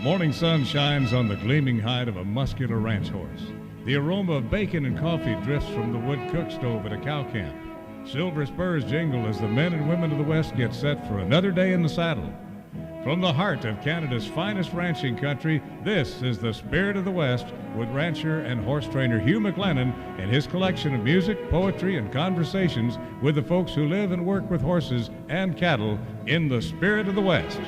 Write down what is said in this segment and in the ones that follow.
morning sun shines on the gleaming hide of a muscular ranch horse. The aroma of bacon and coffee drifts from the wood cook stove at a cow camp. Silver spurs jingle as the men and women of the West get set for another day in the saddle. From the heart of Canada's finest ranching country, this is the Spirit of the West with rancher and horse trainer Hugh McLennan and his collection of music, poetry, and conversations with the folks who live and work with horses and cattle in the Spirit of the West.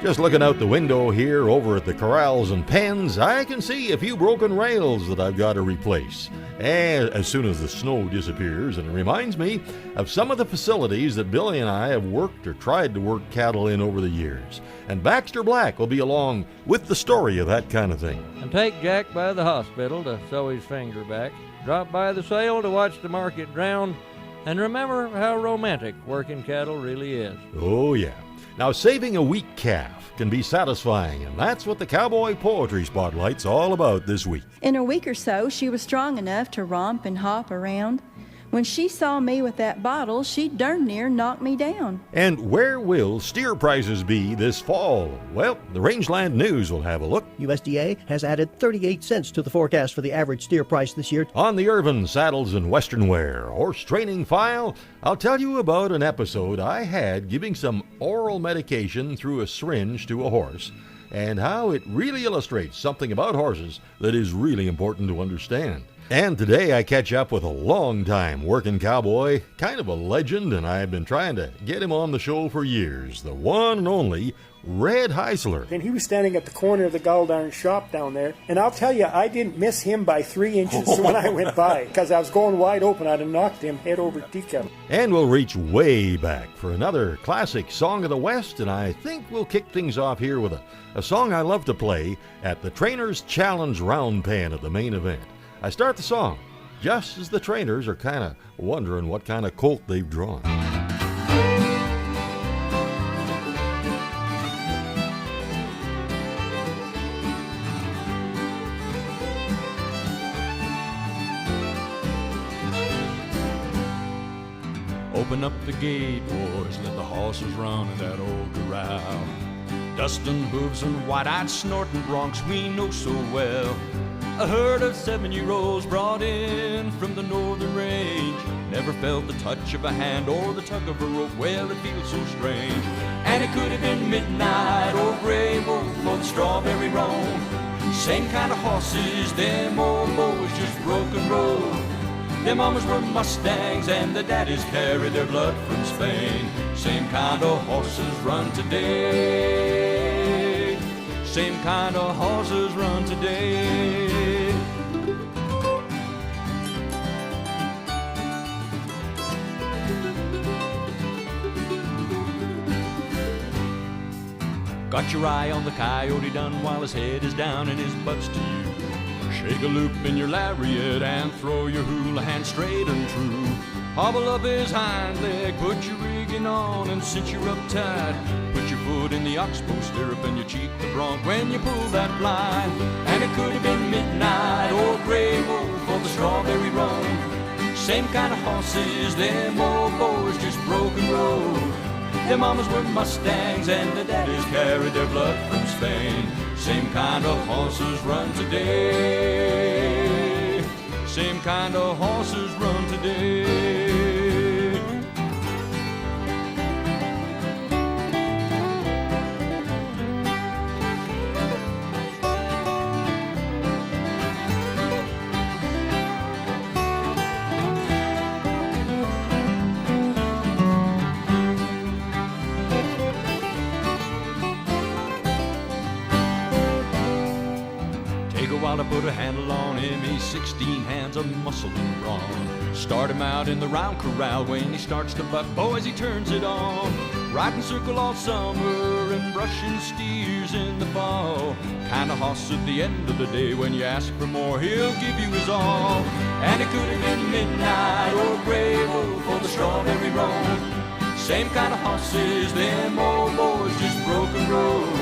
Just looking out the window here over at the corrals and pens, I can see a few broken rails that I've got to replace. And as soon as the snow disappears, and it reminds me of some of the facilities that Billy and I have worked or tried to work cattle in over the years. And Baxter Black will be along with the story of that kind of thing. And take Jack by the hospital to sew his finger back. Drop by the sale to watch the market drown. And remember how romantic working cattle really is. Oh, yeah. Now, saving a weak calf can be satisfying, and that's what the Cowboy Poetry Spotlight's all about this week. In a week or so, she was strong enough to romp and hop around. When she saw me with that bottle, she darn near knocked me down. And where will steer prices be this fall? Well, the Rangeland News will have a look. USDA has added 38 cents to the forecast for the average steer price this year. On the Irvin Saddles and Western Wear Horse Training File, I'll tell you about an episode I had giving some oral medication through a syringe to a horse, and how it really illustrates something about horses that is really important to understand. And today I catch up with a long-time working cowboy, kind of a legend, and I've been trying to get him on the show for years, the one and only Red Heisler. And he was standing at the corner of the gall-darn shop down there, and I'll tell you, I didn't miss him by 3 inches when I went by, because I was going wide open. I'd have knocked him head over teacup. And we'll reach way back for another classic song of the West, and I think we'll kick things off here with a song I love to play at the Trainers Challenge Round Pen at the main event. I start the song just as the trainers are kind of wondering what kind of colt they've drawn. Open up the gate, boys, let the horses run in that old corral. Dustin hooves and wide-eyed snorting broncs we know so well. A herd of 7-year-olds brought in from the northern range. Never felt the touch of a hand or the tug of a rope. Well, it feels so strange. And it could have been midnight or gray wolf or the strawberry roan. Same kind of horses, them old boys just broke and rolled. Their mamas were Mustangs and the daddies carried their blood from Spain. Same kind of horses run today. Same kind of horses run today. Got your eye on the coyote done while his head is down and his butt's to you. Shake a loop in your lariat and throw your hula hand straight and true. Hobble up his hind leg, put your rigging on and cinch your up tight. Put your foot in the oxbow stirrup and you cheek the bronc when you pull that blind. And it could have been midnight or gray wolf or the strawberry roan. Same kind of horses, them old boys just broke and rolled. Their mamas were Mustangs and the daddies carried their blood from Spain. Same kind of horses run today. Same kind of horses run today. While I put a handle on him, he's 16 hands of muscle and brawn. Start him out in the round corral. When he starts to buck, boys, he turns it on. Riding circle all summer and brushing steers in the fall. Kind of hoss at the end of the day, when you ask for more, he'll give you his all. And it could have been midnight or gray wolf or the strawberry roan. Same kind of horses, them old boys just broke and rolled.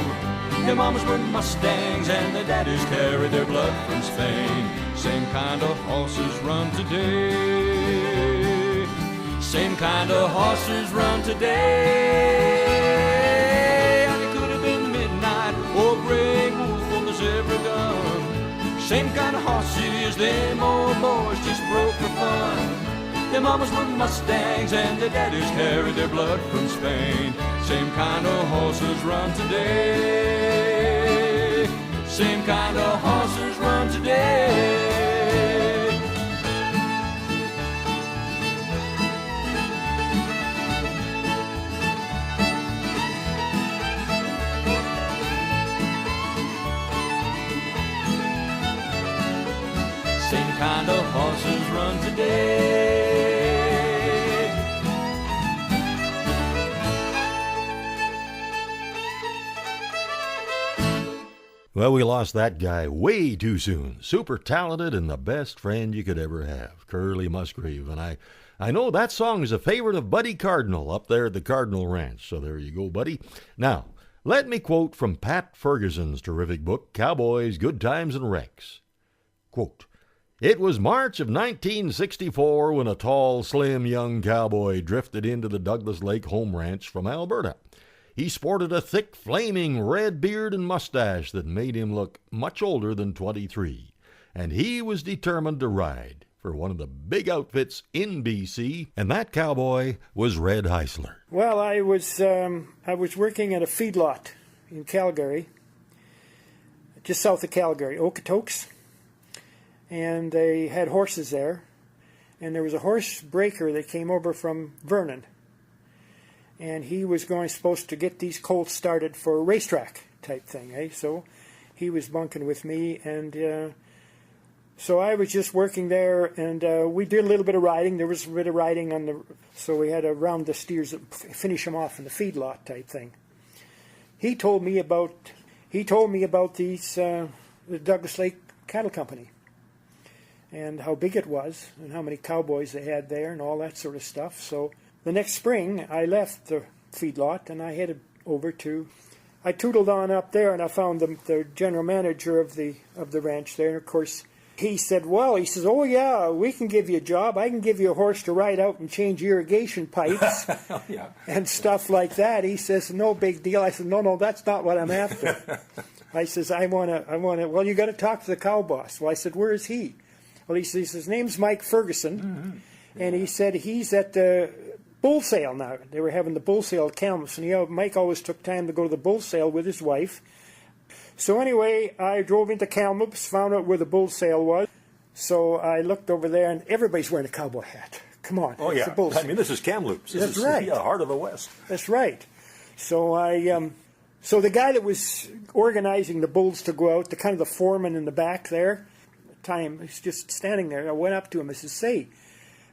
Their mamas were Mustangs and their daddies carried their blood from Spain. Same kind of horses run today. Same kind of horses run today. And it could have been midnight or gray wolf says them old boys just broke for fun. Their mamas were Mustangs and their daddies carried their blood from Spain. Same kind of horses run today. Same kind of horses run today. Same kind of horses run today. Well, we lost that guy way too soon. Super talented and the best friend you could ever have, Curly Musgrave. And I know that song is a favorite of Buddy Cardinal up there at the Cardinal Ranch. So there you go, Buddy. Now, let me quote from Pat Ferguson's terrific book, Cowboys, Good Times and Wrecks. Quote, "It was March of 1964 when a tall, slim young cowboy drifted into the Douglas Lake home ranch from Alberta. He sported a thick, flaming red beard and mustache that made him look much older than 23. And he was determined to ride for one of the big outfits in BC, and that cowboy was Red Heisler." Well, I was working at a feedlot in Calgary, just south of Calgary, Okotoks, and they had horses there, and there was a horse breaker that came over from Vernon, and he was supposed to get these colts started for a racetrack type thing, eh? So he was bunking with me, and so I was just working there, and we did a little bit of riding. There was a bit of riding so we had to round the steers, finish them off in the feedlot type thing. He told me about these the Douglas Lake Cattle Company, and how big it was, and how many cowboys they had there, and all that sort of stuff. So the next spring, I left the feedlot, and I headed over I tootled on up there, and I found the general manager of the ranch there. And of course, he said, "Oh yeah, we can give you a job. I can give you a horse to ride out and change irrigation pipes Yeah. and stuff like that." He says, "No big deal." I said, "No, that's not what I'm after." I says, I want to. Well, you got to talk to the cow boss. Well, I said, "Where is he?" Well, he says his name's Mike Ferguson, and he said he's at the bull sale now. They were having the bull sale at Kamloops, and Mike always took time to go to the bull sale with his wife. So anyway, I drove into Kamloops, found out where the bull sale was. So I looked over there, and everybody's wearing a cowboy hat. Come on. Oh, yeah. The bull sale. I mean, this is Kamloops. That's right. The heart of the West. That's right. So so the guy that was organizing the bulls to go out, the foreman in the back there, he's just standing there. I went up to him. I said,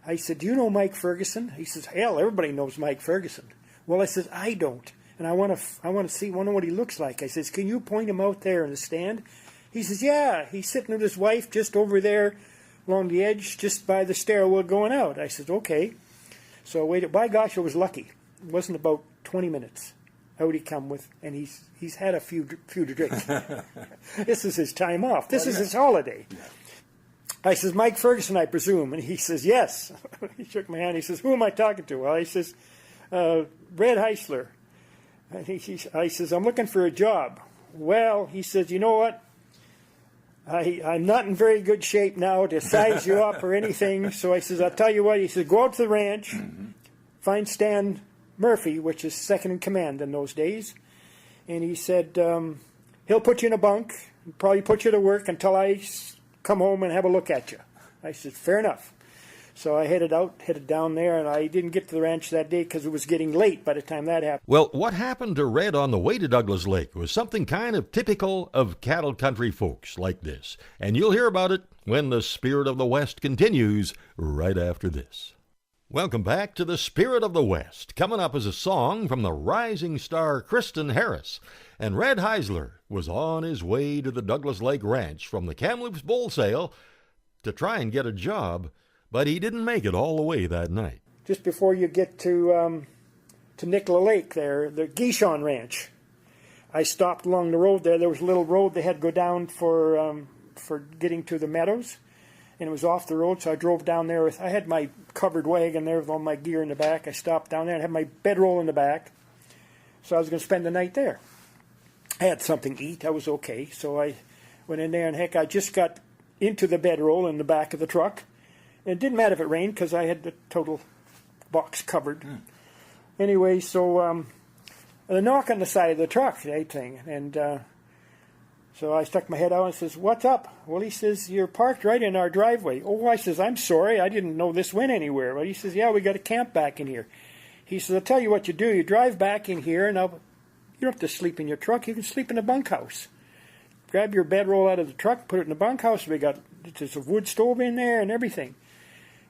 I said, "Do you know Mike Ferguson?" He says, "Hell, everybody knows Mike Ferguson." Well, I said, "I don't, and I want to know what he looks like." I says, "Can you point him out there in the stand?" He says, "Yeah, he's sitting with his wife just over there along the edge, just by the stairwell going out." I said, "Okay." So I waited. By gosh, I was lucky. It wasn't about 20 minutes. Out he come with, and he's had a few to drink. This is his time off. This is his holiday. Yeah. I says, "Mike Ferguson, I presume?" And he says, "Yes." He shook my hand. He says, "Who am I talking to?" Well, he says, "Red Heisler." And I says, "I'm looking for a job." Well, he says, "You know what? I'm not in very good shape now to size you up or anything." So I says, "I'll tell you what." He says, "Go out to the ranch, find Stan Murphy," which is second in command in those days. And he said, "He'll put you in a bunk, probably put you to work until I come home and have a look at you." I said, "Fair enough." So I headed down there, and I didn't get to the ranch that day because it was getting late by the time that happened. Well, what happened to Red on the way to Douglas Lake was something kind of typical of cattle country folks like this. And you'll hear about it when the Spirit of the West continues right after this. Welcome back to the Spirit of the West. Coming up is a song from the rising star Kristen Harris. And Red Heisler was on his way to the Douglas Lake Ranch from the Kamloops Bull Sale to try and get a job, but he didn't make it all the way that night. Just before you get to Nicola Lake there, the Guichon Ranch, I stopped along the road there. There was a little road they had to go down for getting to the meadows, and it was off the road, so I drove down there. I had my covered wagon there with all my gear in the back. I stopped down there and had my bedroll in the back, so I was going to spend the night there. I had something to eat. I was okay, so I went in there, and heck, I just got into the bedroll in the back of the truck. And it didn't matter if it rained because I had the total box covered. Anyway, so a knock on the side of the truck, that thing. And so I stuck my head out and says, "What's up?" Well, he says, "You're parked right in our driveway." Oh, I says, "I'm sorry. I didn't know this went anywhere." Well, he says, "Yeah, we got a camp back in here." He says, "I'll tell you what you do. You drive back in here, and you don't have to sleep in your truck. You can sleep in the bunkhouse. Grab your bedroll out of the truck, put it in the bunkhouse. There's a wood stove in there and everything."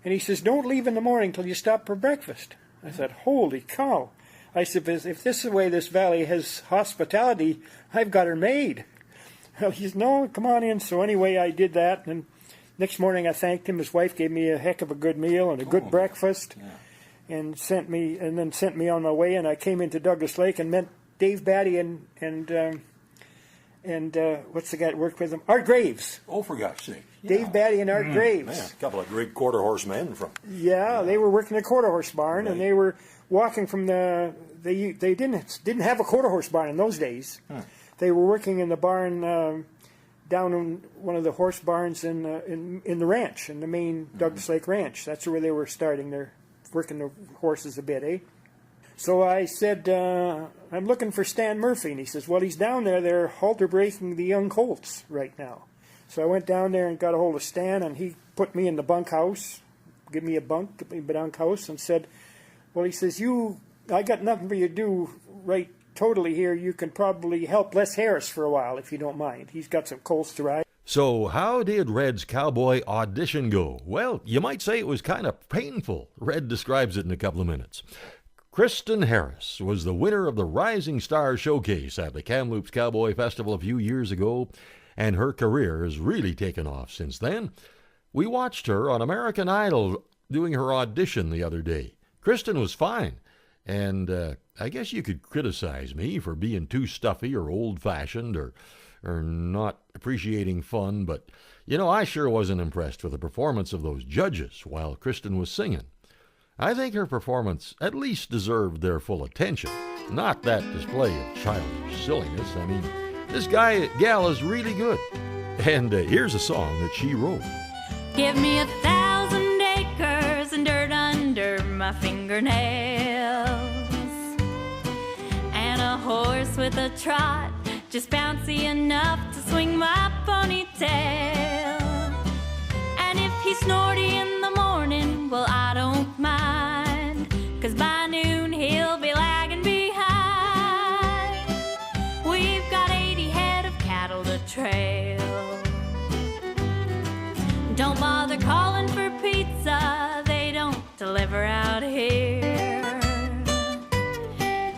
And he says, "Don't leave in the morning till you stop for breakfast." I said, "Holy cow." I said, "If this is the way this valley has hospitality, I've got her made." Well, he says, "No, come on in." So anyway, I did that. And next morning I thanked him. His wife gave me a heck of a good meal and a good breakfast. Yeah. And sent me on my way. And I came into Douglas Lake and met Dave Batty and what's the guy that worked with him? Art Graves. Oh, for God's sake. Yeah. Dave Batty and Art Graves. Man, a couple of great quarter horse men from... Yeah, they were working a quarter horse barn, right. And they were walking from the... They didn't have a quarter horse barn in those days. They were working in the barn down in one of the horse barns in the ranch, in the main Douglas Lake Ranch. That's where they were starting. They're working the horses a bit, eh? So I said, "I'm looking for Stan Murphy." And he says, "Well, he's down there. They're halter breaking the young colts right now." So I went down there and got a hold of Stan, and he put me in the bunkhouse, give me a bunkhouse, and said, "Well," he says, I got nothing for you to do right totally here. You can probably help Les Harris for a while if you don't mind. He's got some colts to ride." So how did Red's cowboy audition go? Well, you might say it was kind of painful. Red describes it in a couple of minutes. Kristen Harris was the winner of the Rising Star Showcase at the Kamloops Cowboy Festival a few years ago, and her career has really taken off since then. We watched her on American Idol doing her audition the other day. Kristen was fine, and I guess you could criticize me for being too stuffy or old-fashioned or not appreciating fun, but, I sure wasn't impressed with the performance of those judges while Kristen was singing. I think her performance at least deserved their full attention, not that display of childish silliness. I mean, this gal is really good. And here's a song that she wrote. Give me 1,000 acres and dirt under my fingernails, and a horse with a trot just bouncy enough to swing my ponytail. And if he's snorty in the morning, well, I don't mind, 'cause by noon he'll be lagging behind. We've got 80 head of cattle to trail. Don't bother calling for pizza, they don't deliver out here.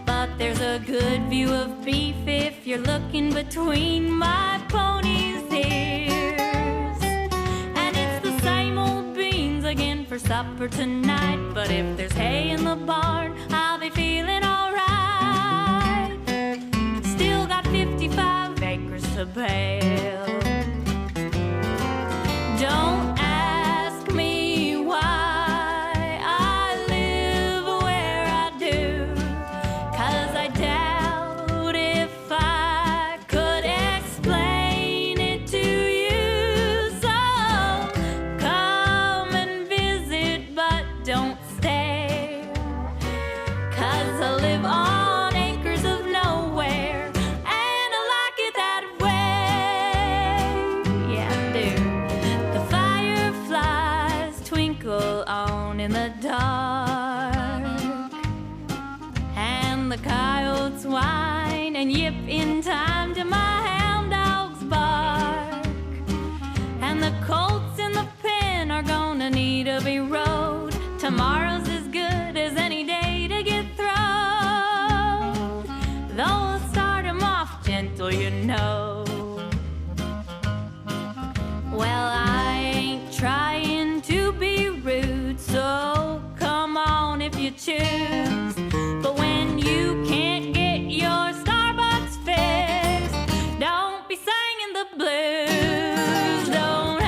But there's a good view of beef if you're looking between my pony's ears. And it's the same old beans again for supper tonight. But if there's hay in the barn, I'll be feeling alright. Still got 55 acres to bale. Don't ask me why I live where I do, 'cause I doubt if I could explain it to you. So come and visit, but don't stay, 'cause I live on acres of nowhere, and I like it that way. Yeah, I do. The fireflies twinkle on in the dark, and the coyotes whine and yip in time to my hound dog's bark. And the colts in the pen are gonna need a be-rode. Tomorrow's as good as any day to get throwed, though I'll start 'em off gentle, Well, I ain't trying to be rude, so come on if you choose. But when you can't get your Starbucks fixed, don't be singing the blues. Don't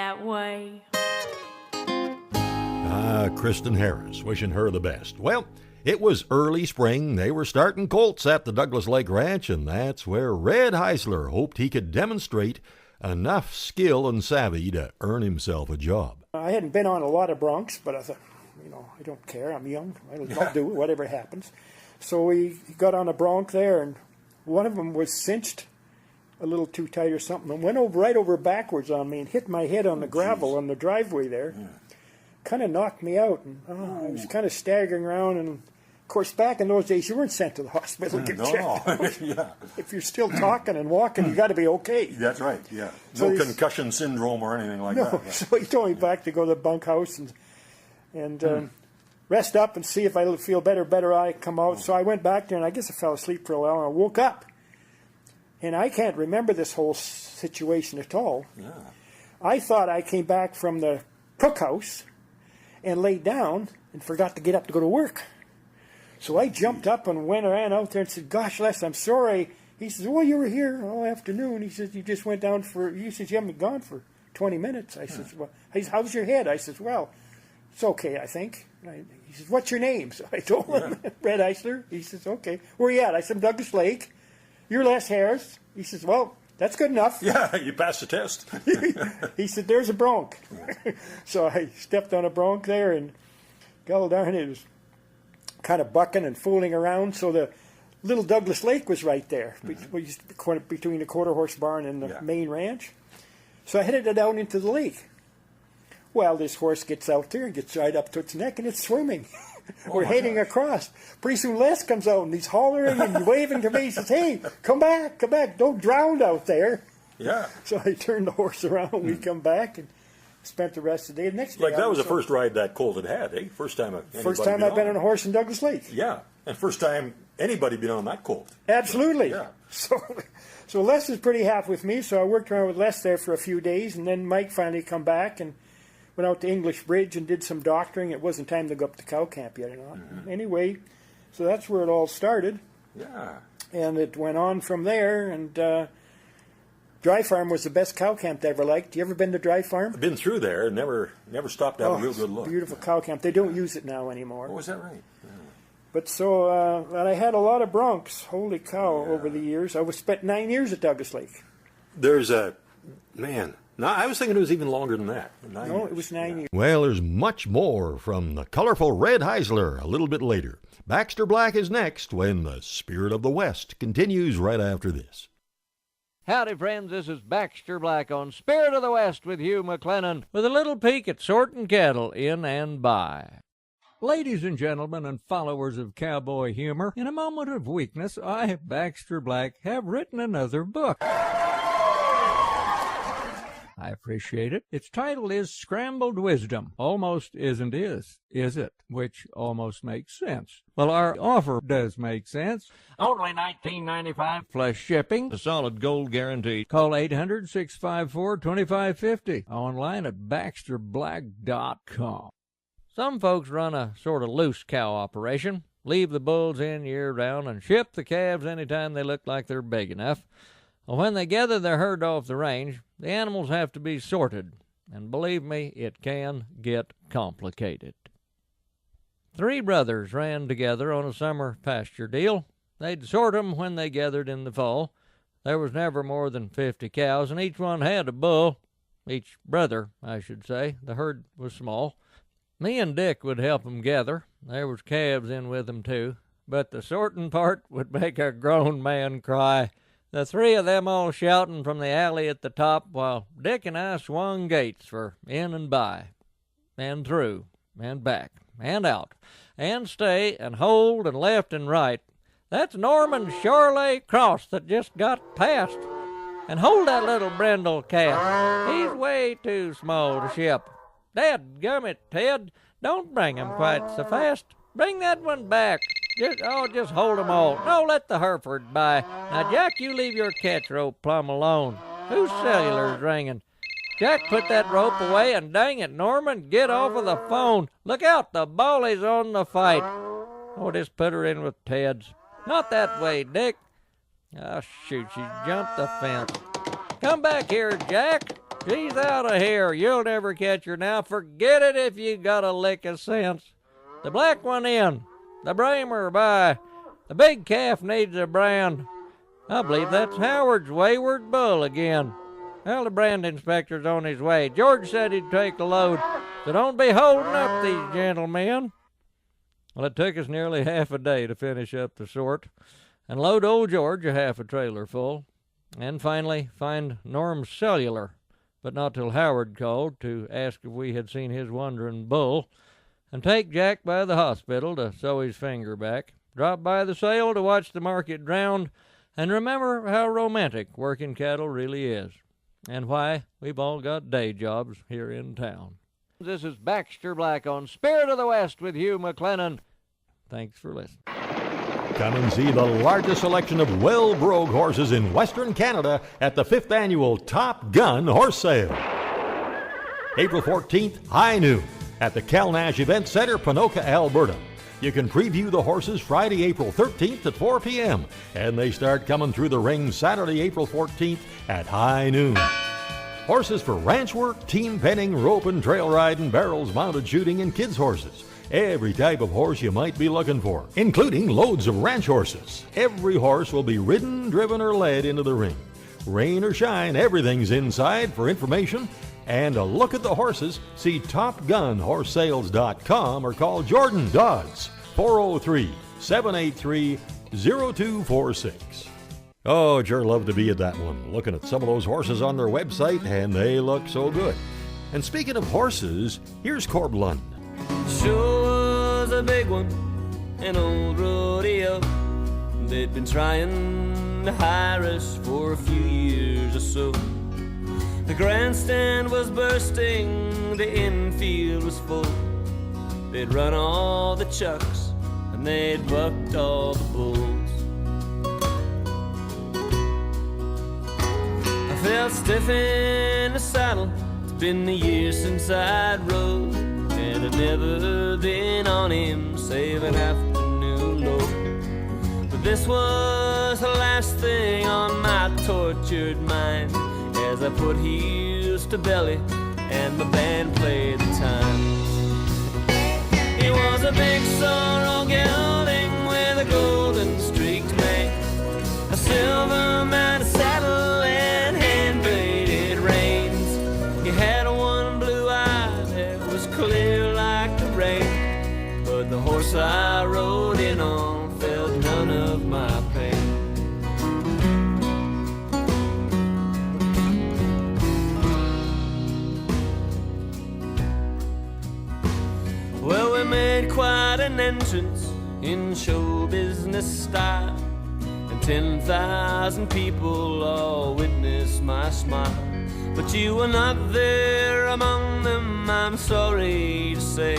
that way. Kristen Harris, wishing her the best. Well, it was early spring. They were starting colts at the Douglas Lake Ranch, and that's where Red Heisler hoped he could demonstrate enough skill and savvy to earn himself a job. I hadn't been on a lot of broncs, but I thought, I don't care. I'm young. I'll do it, whatever happens. So we got on a bronc there, and one of them was cinched a little too tight or something, and went right over backwards on me and hit my head on the gravel on the driveway there. Yeah. Kind of knocked me out, and I was kind of staggering around. And of course, back in those days, you weren't sent to the hospital to get checked. Yeah. If you're still talking and walking, you got to be okay. That's right. Yeah. No concussion syndrome or anything like that. Yeah. So he told me back to go to the bunkhouse and rest up and see if I feel better. I come out. So I went back there, and I guess I fell asleep for a while, and I woke up. And I can't remember this whole situation at all. Yeah. I thought I came back from the cookhouse and laid down and forgot to get up to go to work. So I jumped up and ran out there and said, "Gosh, Les, I'm sorry." He says, "Well, you were here all afternoon." He says, "You just went down he says, "You haven't been gone for 20 minutes. I says, "Well," he says, "How's your head?" I says, "Well, it's okay, I think." He says, "What's your name?" So I told him, Red Heisler. He says, "Okay. Where you at?" I said, "I'm Douglas Lake. You're Les Harris." He says, "Well, that's good enough." Yeah, you passed the test. He said, "There's a bronc." So I stepped on a bronc there, and God darn it was kind of bucking and fooling around. So the little Douglas Lake was right there, between the quarter horse barn and the main ranch. So I headed it out into the lake. Well, this horse gets out there and gets right up to its neck, and it's swimming. We're heading across. Pretty soon Les comes out, and he's hollering and waving to me. He says, "Hey, come back, don't drown out there." Yeah. So I turned the horse around, and we come back and spent the rest of the day. The next day, that was the first ride that colt had, eh? First time I've been on a horse in Douglas Lake. Yeah, and first time anybody been on that colt. Absolutely. Yeah. So Les was pretty happy with me, so I worked around with Les there for a few days, and then Mike finally come back and went out to English Bridge and did some doctoring. It wasn't time to go up to cow camp yet or not. Mm-hmm. Anyway, so that's where it all started. Yeah. And it went on from there, and Dry Farm was the best cow camp I ever liked. You ever been to Dry Farm? I've been through there, never stopped to have a real good look. Beautiful cow camp. They don't use it now anymore. Oh, is that right? Yeah. But so, and I had a lot of broncs. Holy cow, over the years. I spent 9 years at Douglas Lake. There's no, I was thinking it was even longer than that. It was 9 years. Well, there's much more from the colorful Red Heisler a little bit later. Baxter Black is next when the Spirit of the West continues right after this. Howdy, friends. This is Baxter Black on Spirit of the West with Hugh McLennan with a little peek at sorting cattle in and by. Ladies and gentlemen and followers of cowboy humor, in a moment of weakness, I, Baxter Black, have written another book. I appreciate it. Its title is Scrambled Wisdom. Almost isn't is it? Which almost makes sense. Well, our offer does make sense. Only $19.95 plus shipping. A solid gold guarantee. Call 800-654-2550. Online at BaxterBlack.com. Some folks run a sort of loose cow operation. Leave the bulls in year-round and ship the calves anytime they look like they're big enough. Well, when they gather their herd off the range, the animals have to be sorted, and believe me, it can get complicated. 3 brothers ran together on a summer pasture deal. They'd sort 'em when they gathered in the fall. There was never more than 50 cows, and each one had a bull. Each brother, I should say. The herd was small. Me and Dick would help 'em gather. There was calves in with 'em, too. But the sorting part would make a grown man cry. The 3 of them all shouting from the alley at the top, while Dick and I swung gates for in and by, and through, and back, and out, and stay, and hold, and left and right. That's Norman Shorley Cross that just got past. And hold that little brindle calf. He's way too small to ship. Dadgummit, Ted, don't bring him quite so fast. Bring that one back. Just hold 'em all. No, let the Hereford by. Now, Jack, you leave your catch rope plumb alone. Whose cellular's ringing? Jack, put that rope away, and dang it, Norman, get off of the phone. Look out, the Bally's on the fight. Oh, just put her in with Ted's. Not that way, Dick. Oh, shoot, she jumped the fence. Come back here, Jack. She's out of here. You'll never catch her now. Forget it if you got a lick of sense. The black one in. The bramer by. The big calf needs a brand. I believe that's Howard's wayward bull again. Well, the brand inspector's on his way. George said he'd take a load, so don't be holding up these gentlemen. Well, it took us nearly half a day to finish up the sort and load old George a half a trailer full, and finally find Norm's cellular, but not till Howard called to ask if we had seen his wandering bull, and take Jack by the hospital to sew his finger back, drop by the sale to watch the market drowned, and remember how romantic working cattle really is, and why we've all got day jobs here in town. This is Baxter Black on Spirit of the West with Hugh McLennan. Thanks for listening. Come and see the largest selection of well-broke horses in Western Canada at the 5th Annual Top Gun Horse Sale. April 14th, high noon, at the Kelnash Event Center, Ponoka, Alberta. You can preview the horses Friday, April 13th at 4 p.m., and they start coming through the ring Saturday, April 14th at high noon. Horses for ranch work, team penning, rope and trail riding, barrels, mounted shooting, and kids' horses. Every type of horse you might be looking for, including loads of ranch horses. Every horse will be ridden, driven, or led into the ring. Rain or shine, everything's inside. For information and a look at the horses, see TopGunHorseSales.com or call Jordan Dodds, 403-783-0246. Oh, I'd sure love to be at that one. Looking at some of those horses on their website, and they look so good. And speaking of horses, here's Corb Lund. Sure was a big one, an old rodeo. They'd been trying to hire us for a few years or so. The grandstand was bursting, the infield was full. They'd run all the chucks, and they'd bucked all the bulls. I felt stiff in the saddle, it's been a year since I'd rode, and I'd never been on him, save an afternoon load. But this was the last thing on my tortured mind, as I put heels to belly and the band played the time. He was a big sorrel gelding with a golden streaked mane, a silver mounted saddle and hand-braided reins. He had one blue eye that was clear like the rain, but the horse I rode in on felt none of my pain. Well, we made quite an entrance in show business style, and 10,000 people all witnessed my smile. But you were not there among them, I'm sorry to say,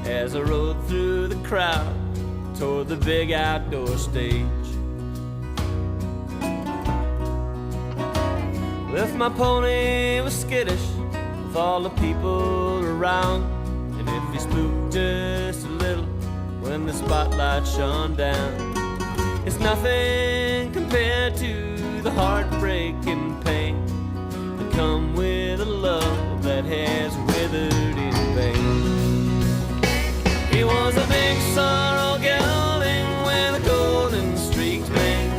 as I rode through the crowd toward the big outdoor stage. If my pony was skittish with all the people around, and if he spooked just a little when the spotlight shone down, it's nothing compared to the heartbreaking pain that come with a love that has withered in vain. He was a big sorrel gelding with a golden streaked mane,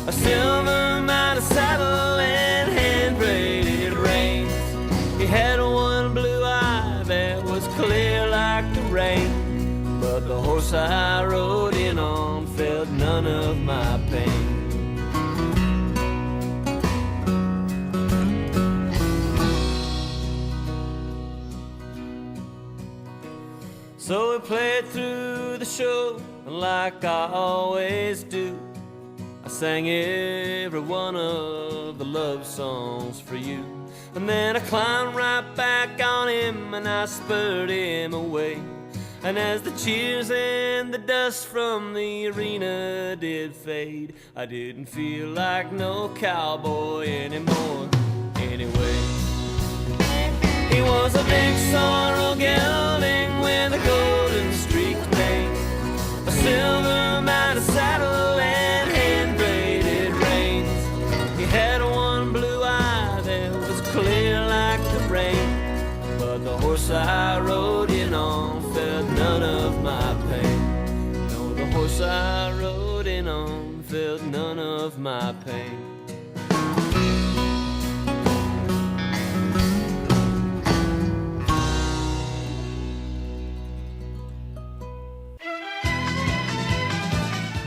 a silver mounted saddle and hand-braided reins. He had one blue eye that was clear like the rain, but the horse I rode in on felt none of my pain. So we played through the show like I always do. I sang every one of the love songs for you, and then I climbed right back on him and I spurred him away. And as the cheers and the dust from the arena did fade, I didn't feel like no cowboy anymore anyway. He was a big sorrel gelding with a golden streaked mane, a silver mounted saddle and hand-braided reins. He had one blue eye that was clear horse I rode in on felt none of my pain.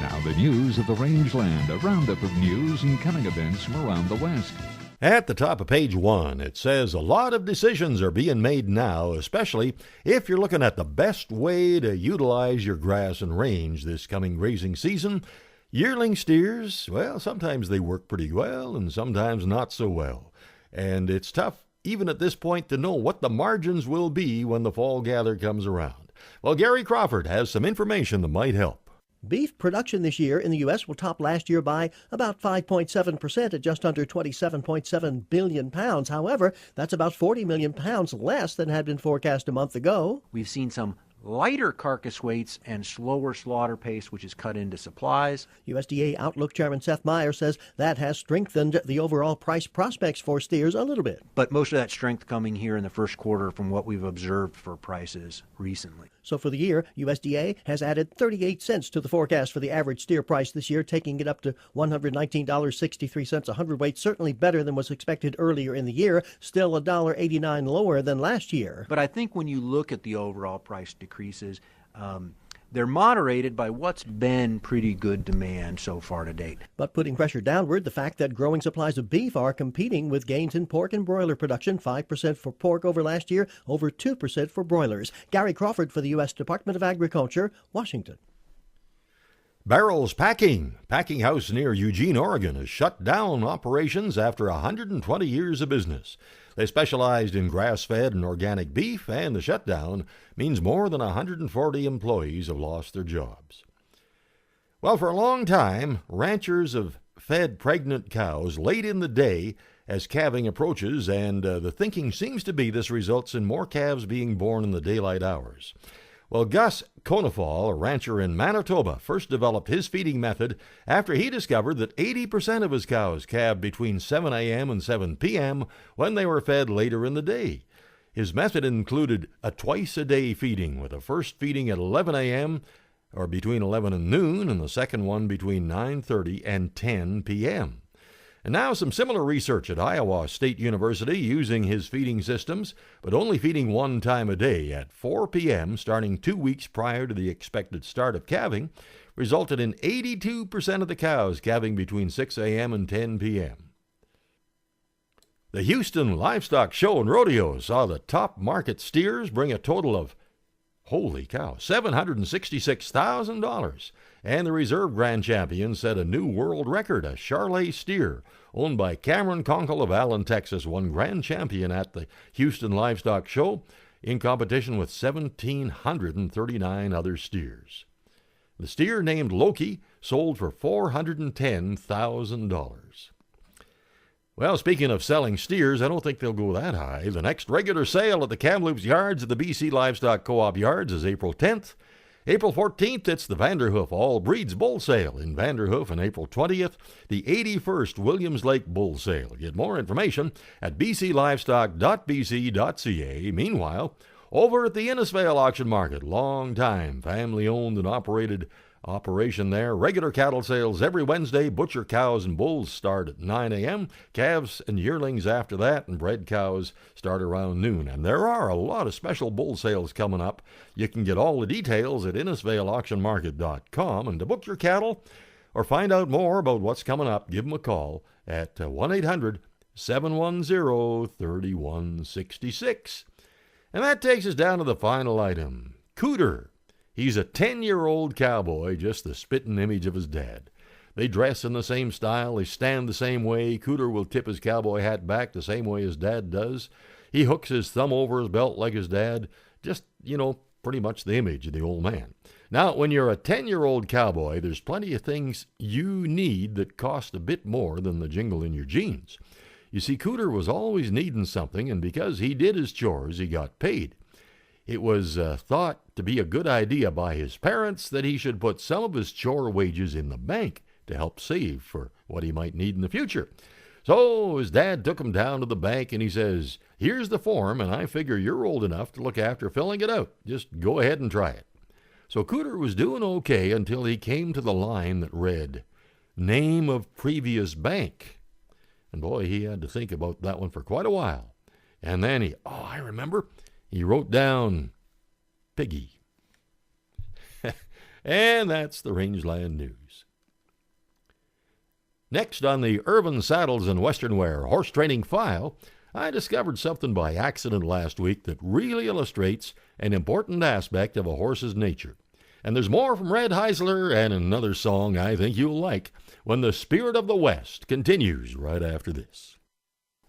Now the news of the rangeland, a roundup of news and coming events from around the West. At the top of page 1, it says a lot of decisions are being made now, especially if you're looking at the best way to utilize your grass and range this coming grazing season. Yearling steers, well, sometimes they work pretty well and sometimes not so well. And it's tough, even at this point, to know what the margins will be when the fall gather comes around. Well, Gary Crawford has some information that might help. Beef production this year in the U.S. will top last year by about 5.7% at just under 27.7 billion pounds. However, that's about 40 million pounds less than had been forecast a month ago. We've seen some lighter carcass weights and slower slaughter pace, which is cut into supplies. USDA Outlook Chairman Seth Meyer says that has strengthened the overall price prospects for steers a little bit. But most of that strength coming here in the first quarter from what we've observed for prices recently. So for the year, USDA has added 38 cents to the forecast for the average steer price this year, taking it up to $119.63 a hundredweight, certainly better than was expected earlier in the year, still $1.89 lower than last year. But I think when you look at the overall price decreases, they're moderated by what's been pretty good demand so far to date. But putting pressure downward, the fact that growing supplies of beef are competing with gains in pork and broiler production, 5% for pork over last year, over 2% for broilers. Gary Crawford for the U.S. Department of Agriculture, Washington. Barrels Packing house near Eugene, Oregon, has shut down operations after 120 years of business. They specialized in grass-fed and organic beef, and the shutdown means more than 140 employees have lost their jobs. Well, for a long time, ranchers have fed pregnant cows late in the day as calving approaches, and the thinking seems to be this results in more calves being born in the daylight hours. Well, Gus Conefall, a rancher in Manitoba, first developed his feeding method after he discovered that 80% of his cows calved between 7 a.m. and 7 p.m. when they were fed later in the day. His method included a twice-a-day feeding, with the first feeding at 11 a.m. or between 11 and noon, and the second one between 9:30 and 10 p.m. And now some similar research at Iowa State University using his feeding systems, but only feeding one time a day at 4 p.m. starting 2 weeks prior to the expected start of calving, resulted in 82% of the cows calving between 6 a.m. and 10 p.m. The Houston Livestock Show and Rodeo saw the top market steers bring a total of, holy cow, $766,000. And the reserve grand champion set a new world record. A Charolais steer owned by Cameron Conkle of Allen, Texas, won grand champion at the Houston Livestock Show in competition with 1,739 other steers. The steer, named Loki, sold for $410,000. Well, speaking of selling steers, I don't think they'll go that high. The next regular sale at the Kamloops Yards at the BC Livestock Co-op Yards is April 10th. April 14th, it's the Vanderhoof All Breeds Bull Sale in Vanderhoof, and April 20th, the 81st Williams Lake Bull Sale. Get more information at bclivestock.bc.ca. Meanwhile, over at the Innisfail Auction Market, long-time family-owned and operated operation there. Regular cattle sales every Wednesday. Butcher cows and bulls start at 9 a.m. Calves and yearlings after that, and bred cows start around noon. And there are a lot of special bull sales coming up. You can get all the details at InnisfailAuctionMarket.com. And to book your cattle or find out more about what's coming up, give them a call at 1-800-710-3166. And that takes us down to the final item. Cooter. He's a 10-year-old cowboy, just the spitting image of his dad. They dress in the same style, they stand the same way. Cooter will tip his cowboy hat back the same way his dad does. He hooks his thumb over his belt like his dad. Just, pretty much the image of the old man. Now, when you're a 10-year-old cowboy, there's plenty of things you need that cost a bit more than the jingle in your jeans. You see, Cooter was always needing something, and because he did his chores, he got paid. It was thought to be a good idea by his parents that he should put some of his chore wages in the bank to help save for what he might need in the future. So his dad took him down to the bank and he says, "Here's the form, and I figure you're old enough to look after filling it out. Just go ahead and try it." So Cooter was doing okay until he came to the line that read, name of previous bank. And boy, he had to think about that one for quite a while. And then I remember, he wrote down Piggy. And that's the Rangeland News. Next on the Irvin Saddles and Western Wear horse training file, I discovered something by accident last week that really illustrates an important aspect of a horse's nature. And there's more from Red Heisler and another song I think you'll like when the Spirit of the West continues right after this.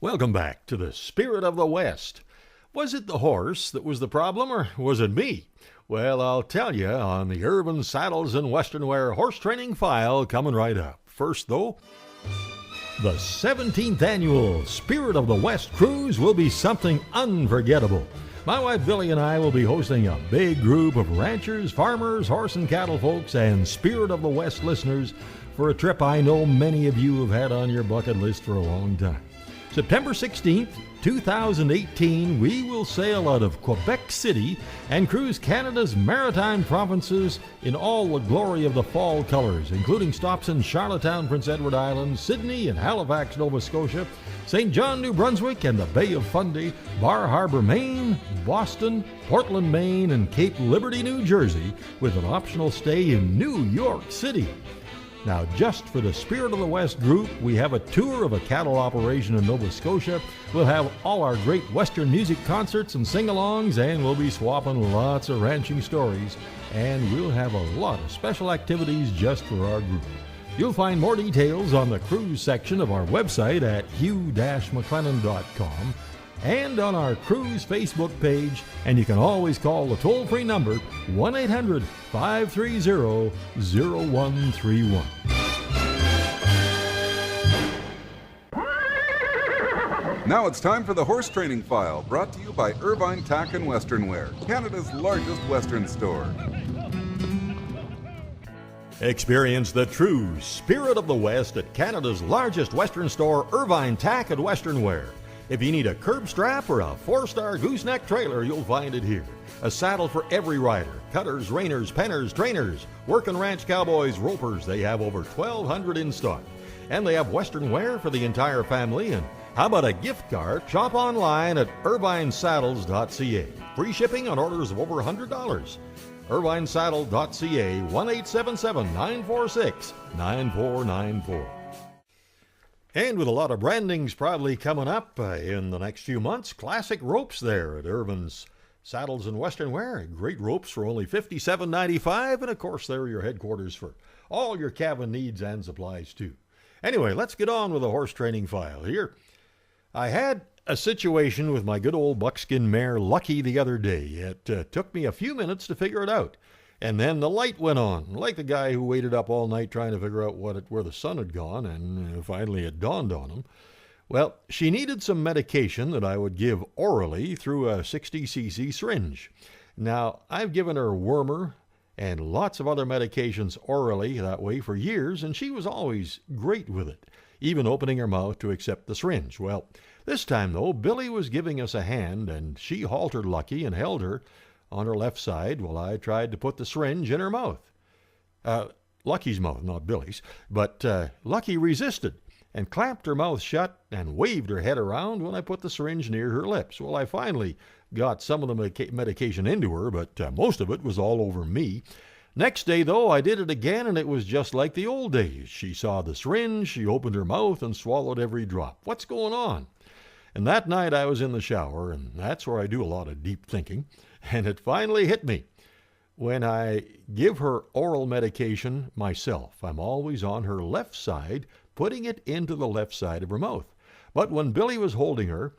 Welcome back to the Spirit of the West. Was it the horse that was the problem, or was it me? Well, I'll tell you on the Irvin Saddles and Western Wear horse training file coming right up. First, though, the 17th annual Spirit of the West cruise will be something unforgettable. My wife Billy and I will be hosting a big group of ranchers, farmers, horse and cattle folks, and Spirit of the West listeners for a trip I know many of you have had on your bucket list for a long time. September 16th, 2018, we will sail out of Quebec City and cruise Canada's maritime provinces in all the glory of the fall colors, including stops in Charlottetown, Prince Edward Island, Sydney and Halifax, Nova Scotia, St. John, New Brunswick and the Bay of Fundy, Bar Harbor, Maine, Boston, Portland, Maine, and Cape Liberty, New Jersey, with an optional stay in New York City. Now, just for the Spirit of the West group, we have a tour of a cattle operation in Nova Scotia. We'll have all our great Western music concerts and sing-alongs, and we'll be swapping lots of ranching stories. And we'll have a lot of special activities just for our group. You'll find more details on the cruise section of our website at hugh-mclennan.com and on our cruise Facebook page, and you can always call the toll-free number 1-800-530-0131. Now it's time for the Horse Training File, brought to you by Irvine Tack and Western Wear, Canada's largest Western store. Experience the true Spirit of the West at Canada's largest Western store, Irvine Tack and Western Wear. If you need a curb strap or a 4-star gooseneck trailer, you'll find it here. A saddle for every rider. Cutters, reiners, penners, trainers, work and ranch cowboys, ropers. They have over 1,200 in stock. And they have Western wear for the entire family. And how about a gift card? Shop online at irvinesaddles.ca. Free shipping on orders of over $100. irvinesaddle.ca, 1-877-946-9494. And with a lot of brandings probably coming up in the next few months, classic ropes there at Irvin's Saddles and Western Wear. Great ropes for only $57.95, and of course they're your headquarters for all your cabin needs and supplies too. Anyway, let's get on with the horse training file here. I had a situation with my good old buckskin mare Lucky the other day. It took me a few minutes to figure it out. And then the light went on, like the guy who waited up all night trying to figure out where the sun had gone, and finally it dawned on him. Well, she needed some medication that I would give orally through a 60cc syringe. Now, I've given her Wormer and lots of other medications orally that way for years, and she was always great with it, even opening her mouth to accept the syringe. Well, this time, though, Billy was giving us a hand, and she haltered Lucky and held her on her left side while I tried to put the syringe in her mouth. Lucky's mouth, not Billy's. But Lucky resisted and clamped her mouth shut and waved her head around when I put the syringe near her lips. Well, I finally got some of the medication into her, but most of it was all over me. Next day, though, I did it again, and it was just like the old days. She saw the syringe, she opened her mouth and swallowed every drop. What's going on? And that night I was in the shower, and that's where I do a lot of deep thinking. And it finally hit me. When I give her oral medication myself, I'm always on her left side, putting it into the left side of her mouth. But when Billy was holding her,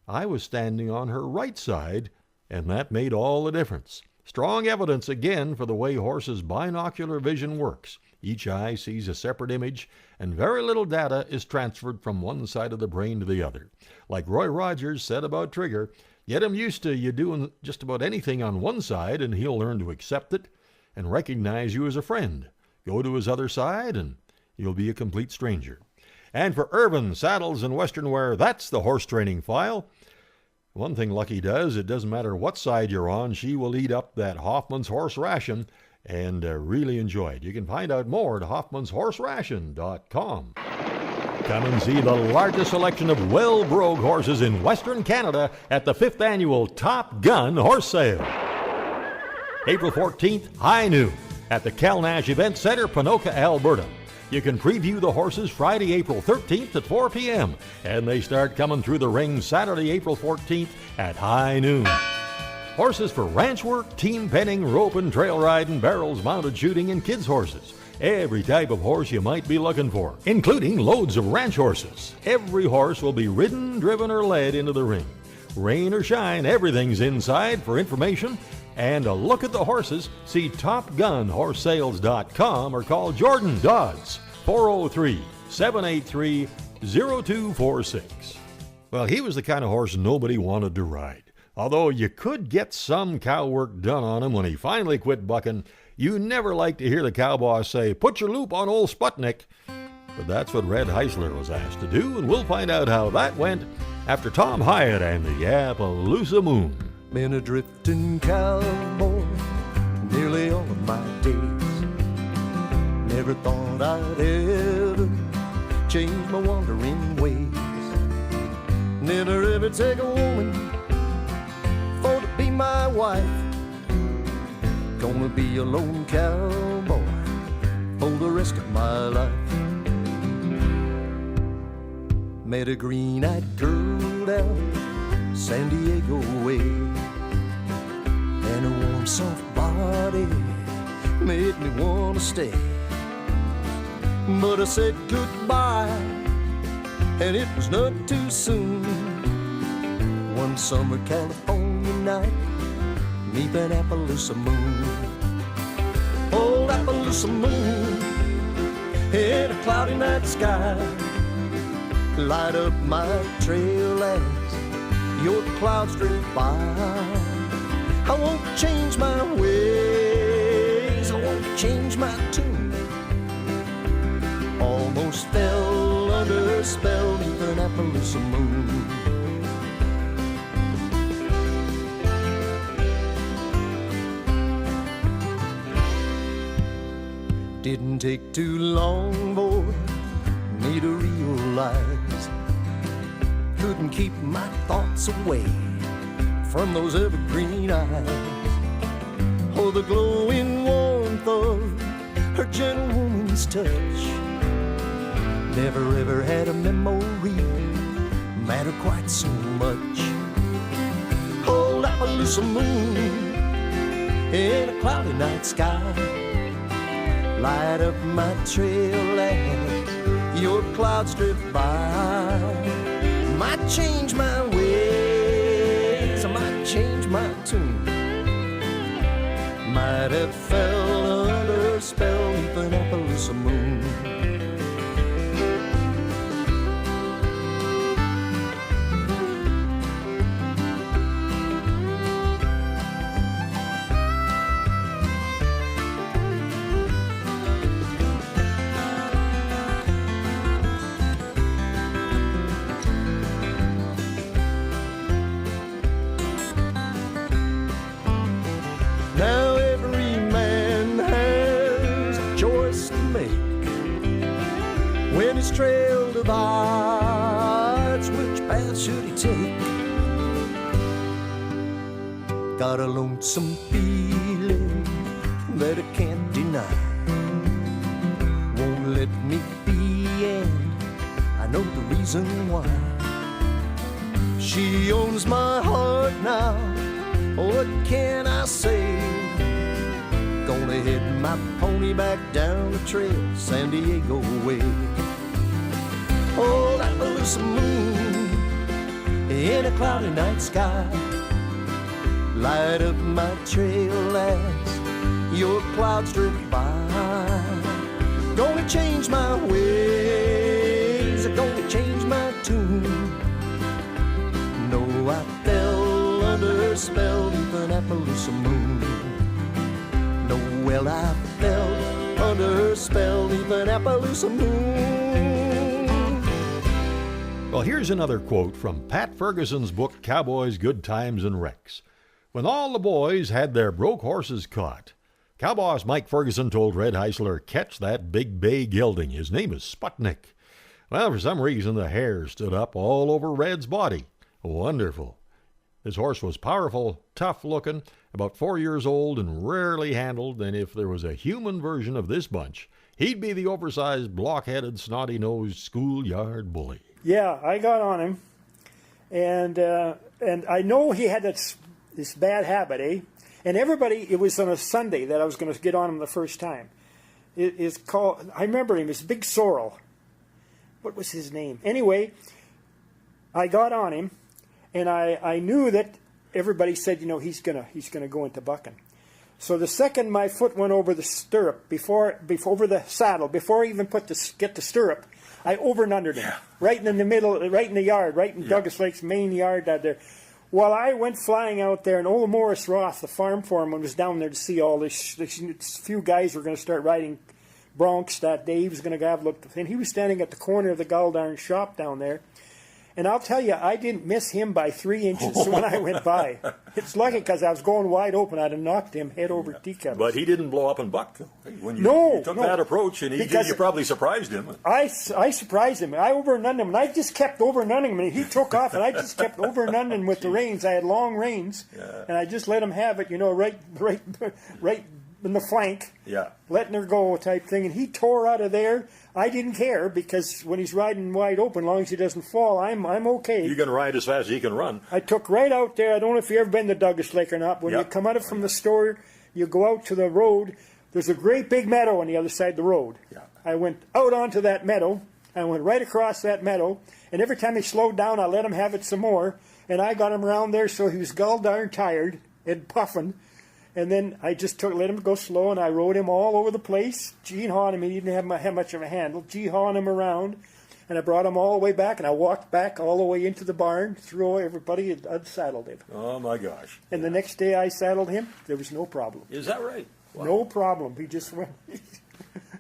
I was standing on her right side, and that made all the difference. Strong evidence again for the way horses' binocular vision works. Each eye sees a separate image, and very little data is transferred from one side of the brain to the other. Like Roy Rogers said about Trigger, get him used to you doing just about anything on one side, and he'll learn to accept it and recognize you as a friend. Go to his other side, and you'll be a complete stranger. And for Irvin Saddles and Western Wear, that's the horse training file. One thing Lucky does, it doesn't matter what side you're on, she will eat up that Hoffman's horse ration and really enjoy it. You can find out more at hoffmanshorseration.com. Come and see the largest selection of well-broke horses in Western Canada at the 5th Annual Top Gun Horse Sale. April 14th, high noon, at the Kelnash Event Center, Ponoka, Alberta. You can preview the horses Friday, April 13th at 4 p.m. and they start coming through the ring Saturday, April 14th at high noon. Horses for ranch work, team penning, rope and trail riding, barrels, mounted shooting, and kids' horses. Every type of horse you might be looking for, including loads of ranch horses. Every horse will be ridden, driven, or led into the ring. Rain or shine, everything's inside. For information and a look at the horses, see TopGunHorseSales.com or call Jordan Dodds, 403-783-0246. Well, he was the kind of horse nobody wanted to ride. Although you could get some cow work done on him when he finally quit bucking, you never like to hear the cow boss say, "Put your loop on old Sputnik." But that's what Red Heisler was asked to do, and we'll find out how that went after Tom Hyatt and the Appaloosa Moon. Been a drifting cowboy nearly all of my days. Never thought I'd ever change my wandering ways. Never ever take a woman for to be my wife. Gonna be a lone cowboy for the rest of my life. Met a green-eyed girl down San Diego way, and her warm soft body made me want to stay. But I said goodbye, and it was not too soon. One summer California night, 'neath an Appaloosa moon. Old Appaloosa moon in a cloudy night sky, light up my trail as your clouds drift by. I won't change my ways, I won't change my tune. Almost fell under a spell beneath an Appaloosa moon. Didn't take too long, boy, me to realize couldn't keep my thoughts away from those evergreen eyes. Oh, the glowing warmth of her gentlewoman's touch. Never ever had a memory matter quite so much. Old Appaloosa moon in a cloudy night sky, light up my trail as your clouds drift by. Might change my ways, I might change my tune. Might have fell under a spell beneath an Appaloosa moon. Now every man has a choice to make when his trail divides. Which path should he take? Got a lonesome feeling that I can't deny. Won't let me be, and I know the reason why. She owns my heart now, what can I say? Gonna head my pony back down the trail, San Diego way. Oh, Appaloosa moon in a cloudy night sky, light up my trail as your clouds drift by. Gonna change my ways, gonna change my tune. No, I fell under a spell beneath an Appaloosa moon. No, well, I fell under a spell beneath an Appaloosa moon. Well, here's another quote from Pat Ferguson's book, Cowboys, Good Times and Wrecks. When all the boys had their broke horses caught, Cowboss Mike Ferguson told Red Heisler, catch that big bay gelding. His name is Sputnik. Well, for some reason, the hair stood up all over Red's body. Wonderful. This horse was powerful, tough-looking, about 4 years old and rarely handled, and if there was a human version of this bunch, he'd be the oversized, block-headed, snotty-nosed schoolyard bully. Yeah, I got on him, and I know he had this bad habit, eh? And everybody, it was on a Sunday that I was going to get on him the first time. It is called, I remember him, it's Big Sorrel. What was his name? Anyway, I got on him, and I knew that everybody said, you know, he's gonna go into bucking. So the second my foot went over the stirrup, before over the saddle, before I even get the stirrup, I over and undered him, right in the middle, right in the yard, right in Douglas Lake's main yard out there. Well, I went flying out there, and old Morris Roth, the farm foreman, was down there to see all this. Few guys were going to start riding broncs that day. He was going to have a look, and he was standing at the corner of the Galdarn shop down there. And I'll tell you, I didn't miss him by 3 inches when I went by. It's lucky because I was going wide open. I'd have knocked him head over tea kettle. But he didn't blow up and buck, though. When you took that approach, and you probably surprised him. I surprised him. I over and under him, and I just kept over and under him. And he took off, and I just kept over and under him with the reins. I had long reins, and I just let him have it, you know, right in the flank, letting her go type thing. And he tore out of there. I didn't care, because when he's riding wide open, as long as he doesn't fall, I'm okay. You can ride as fast as he can run. I took right out there. I don't know if you've ever been to Douglas Lake or not. When you come out from the store, you go out to the road. There's a great big meadow on the other side of the road. I went out onto that meadow. I went right across that meadow. And every time he slowed down, I let him have it some more. And I got him around there so he was gall-darn tired and puffing. And then I just let him go slow, and I rode him all over the place, gee-hawing him. He didn't have much of a handle, gee-hawing him around. And I brought him all the way back, and I walked back all the way into the barn, threw everybody, and unsaddled him. Oh, my gosh. And the next day I saddled him, there was no problem. Is that right? Wow. No problem. He just went...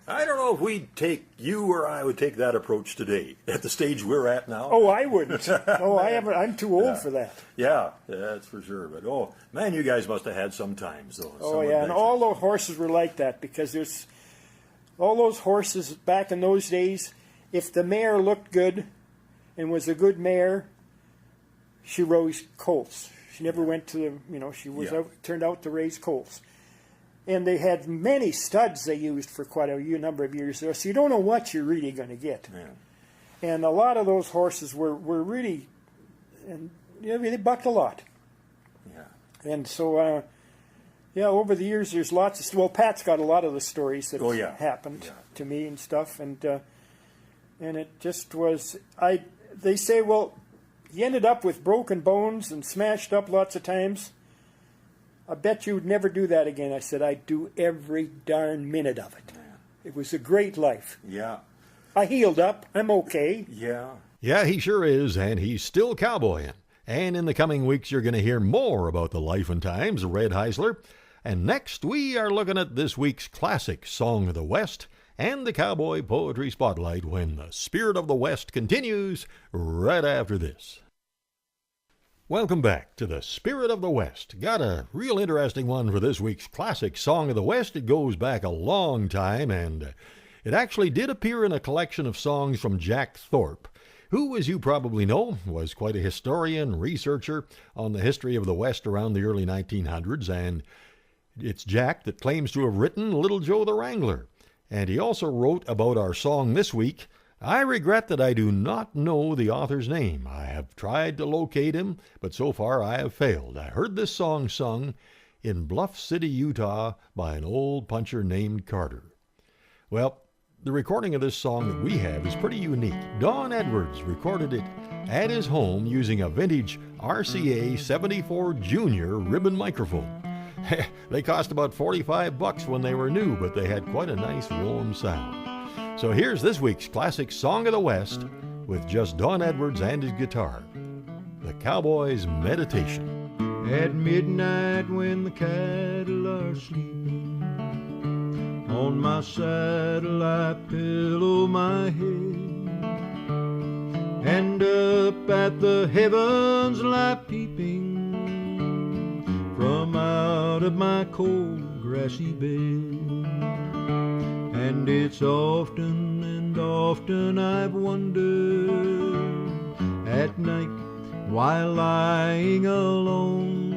I don't know if we'd take, you or I would take that approach today, at the stage we're at now. Oh, I wouldn't. I'm too old for that. Yeah, that's for sure. But, oh, man, you guys must have had some times, though. Oh, yeah, and all those horses were like that, because there's all those horses back in those days, if the mare looked good and was a good mare, she rose colts. She never went to the, you know, she was turned out to raise colts. And they had many studs they used for quite a number of years there, so you don't know what you're really going to get. Yeah. And a lot of those horses were really, and they bucked a lot. Yeah. And so, over the years there's lots of, Pat's got a lot of the stories that happened to me and stuff, and it just was, they say, well, he ended up with broken bones and smashed up lots of times. I bet you would never do that again. I said, I'd do every darn minute of it. It was a great life. Yeah. I healed up. I'm okay. Yeah. Yeah, he sure is, and he's still cowboying. And in the coming weeks, you're going to hear more about the life and times of Red Heisler. And next, we are looking at this week's classic Song of the West and the Cowboy Poetry Spotlight when the Spirit of the West continues right after this. Welcome back to the Spirit of the West. Got a real interesting one for this week's classic Song of the West. It goes back a long time, and it actually did appear in a collection of songs from Jack Thorpe, who, as you probably know, was quite a historian, researcher on the history of the West around the early 1900s, and it's Jack that claims to have written Little Joe the Wrangler. And he also wrote about our song this week. I regret that I do not know the author's name. I have tried to locate him, but so far I have failed. I heard this song sung in Bluff City, Utah by an old puncher named Carter. Well, the recording of this song that we have is pretty unique. Don Edwards recorded it at his home using a vintage RCA 74 Junior ribbon microphone. They cost about $45 when they were new, but they had quite a nice warm sound. So here's this week's classic Song of the West with just Don Edwards and his guitar, The Cowboy's Meditation. At midnight when the cattle are sleeping, on my saddle I pillow my head, and up at the heavens lie peeping from out of my cold grassy bed. And it's often and often I've wondered at night while lying alone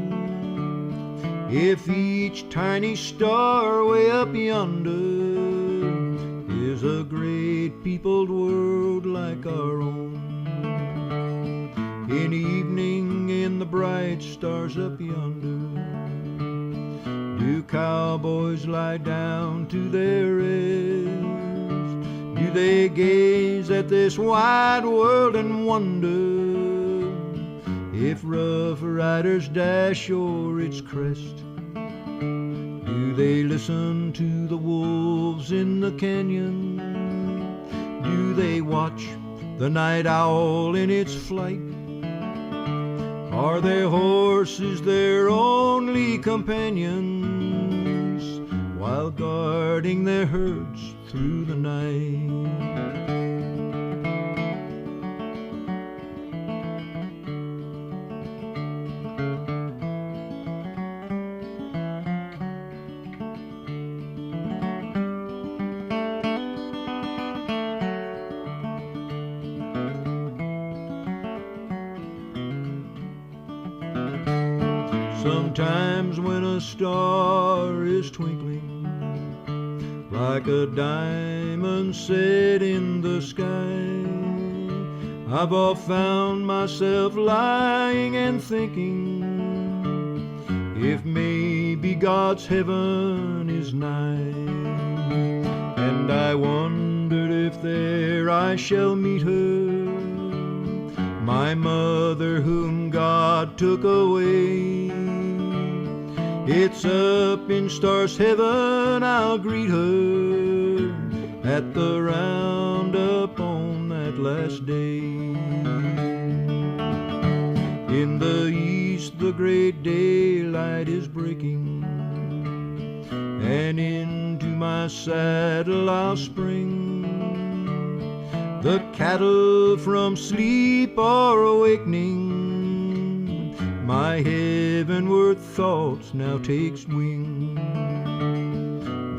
if each tiny star way up yonder is a great peopled world like our own. In evening in the bright stars up yonder, do cowboys lie down to their rest? Do they gaze at this wide world and wonder if rough riders dash o'er its crest? Do they listen to the wolves in the canyon? Do they watch the night owl in its flight? Are their horses their only companions while guarding their herds through the night? Sometimes when a star is twinkling like a diamond set in the sky, I've all found myself lying and thinking if maybe God's heaven is nigh. And I wondered if there I shall meet her, my mother whom God took away. It's up in stars heaven I'll greet her at the roundup on that last day. In the east the great daylight is breaking, and into my saddle I'll spring. The cattle from sleep are awakening, my heavenward thoughts now take wing.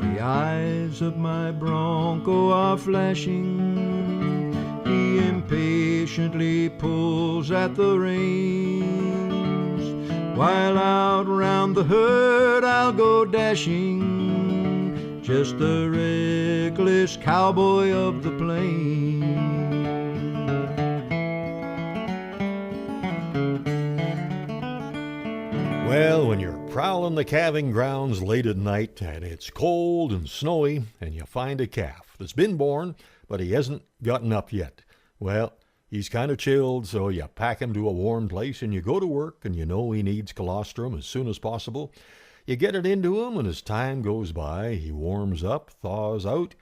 The eyes of my bronco are flashing, he impatiently pulls at the reins, while out round the herd I'll go dashing, just the reckless cowboy of the plains. Well, when you're prowling the calving grounds late at night and it's cold and snowy and you find a calf that's been born but he hasn't gotten up yet, well, he's kind of chilled, so you pack him to a warm place and you go to work, and you know he needs colostrum as soon as possible. You get it into him, and as time goes by, he warms up, thaws out,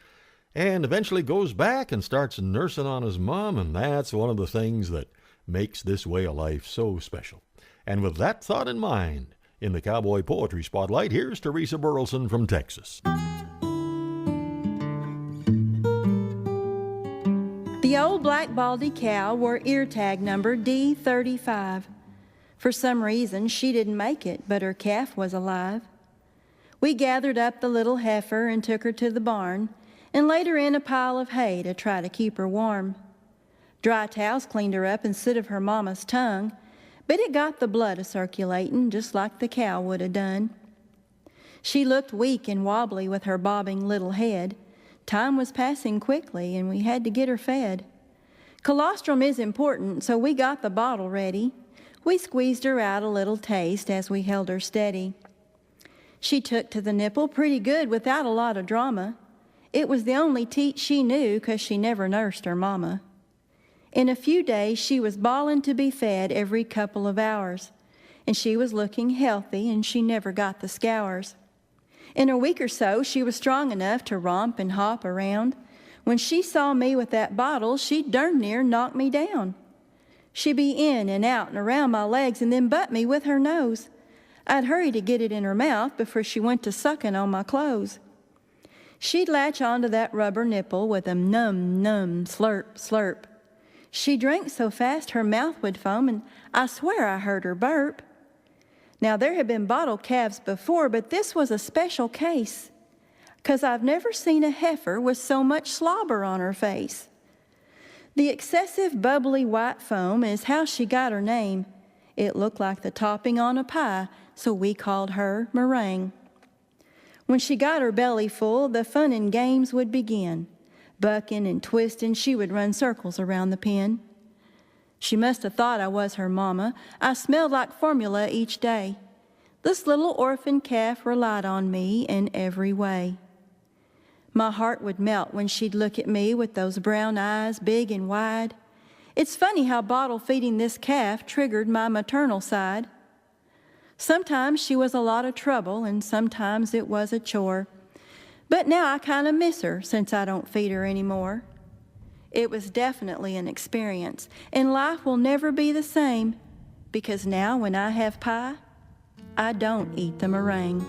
and eventually goes back and starts nursing on his mom, and that's one of the things that makes this way of life so special. And with that thought in mind, in the Cowboy Poetry Spotlight, here's Teresa Burleson from Texas. The old black baldy cow wore ear tag number D35. For some reason, she didn't make it, but her calf was alive. We gathered up the little heifer and took her to the barn and laid her in a pile of hay to try to keep her warm. Dry towels cleaned her up instead of her mama's tongue, but it got the blood a-circulating just like the cow would have done. She looked weak and wobbly with her bobbing little head. Time was passing quickly, and we had to get her fed. Colostrum is important, so we got the bottle ready. We squeezed her out a little taste as we held her steady. She took to the nipple pretty good without a lot of drama. It was the only teat she knew, 'cause she never nursed her mama. In a few days, she was bawling to be fed every couple of hours, and she was looking healthy, and she never got the scours. In a week or so, she was strong enough to romp and hop around. When she saw me with that bottle, she darn near knocked me down. She'd be in and out and around my legs and then butt me with her nose. I'd hurry to get it in her mouth before she went to sucking on my clothes. She'd latch onto that rubber nipple with a num, num, slurp, slurp. She drank so fast her mouth would foam, and I swear I heard her burp. Now, there had been bottle calves before, but this was a special case, 'cause I've never seen a heifer with so much slobber on her face. The excessive bubbly white foam is how she got her name. It looked like the topping on a pie, so we called her meringue. When she got her belly full, the fun and games would begin. Bucking and twisting, she would run circles around the pen. She must have thought I was her mama. I smelled like formula each day. This little orphan calf relied on me in every way. My heart would melt when she'd look at me with those brown eyes, big and wide. It's funny how bottle feeding this calf triggered my maternal side. Sometimes she was a lot of trouble, and sometimes it was a chore. But now I kind of miss her since I don't feed her anymore. It was definitely an experience, and life will never be the same, because now when I have pie, I don't eat the meringue.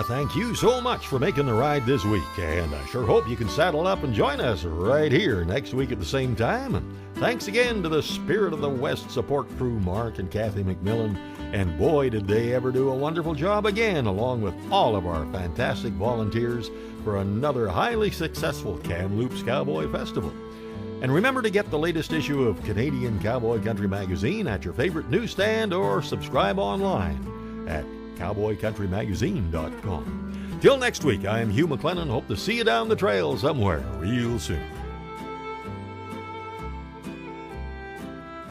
Thank you so much for making the ride this week, and I sure hope you can saddle up and join us right here next week at the same time. And thanks again to the Spirit of the West support crew, Mark and Kathy McMillan, and boy, did they ever do a wonderful job again, along with all of our fantastic volunteers for another highly successful Kamloops Cowboy Festival. And remember to get the latest issue of Canadian Cowboy Country Magazine at your favorite newsstand or subscribe online at cowboycountrymagazine.com. Till next week, I'm Hugh McLennan. Hope to see you down the trail somewhere real soon.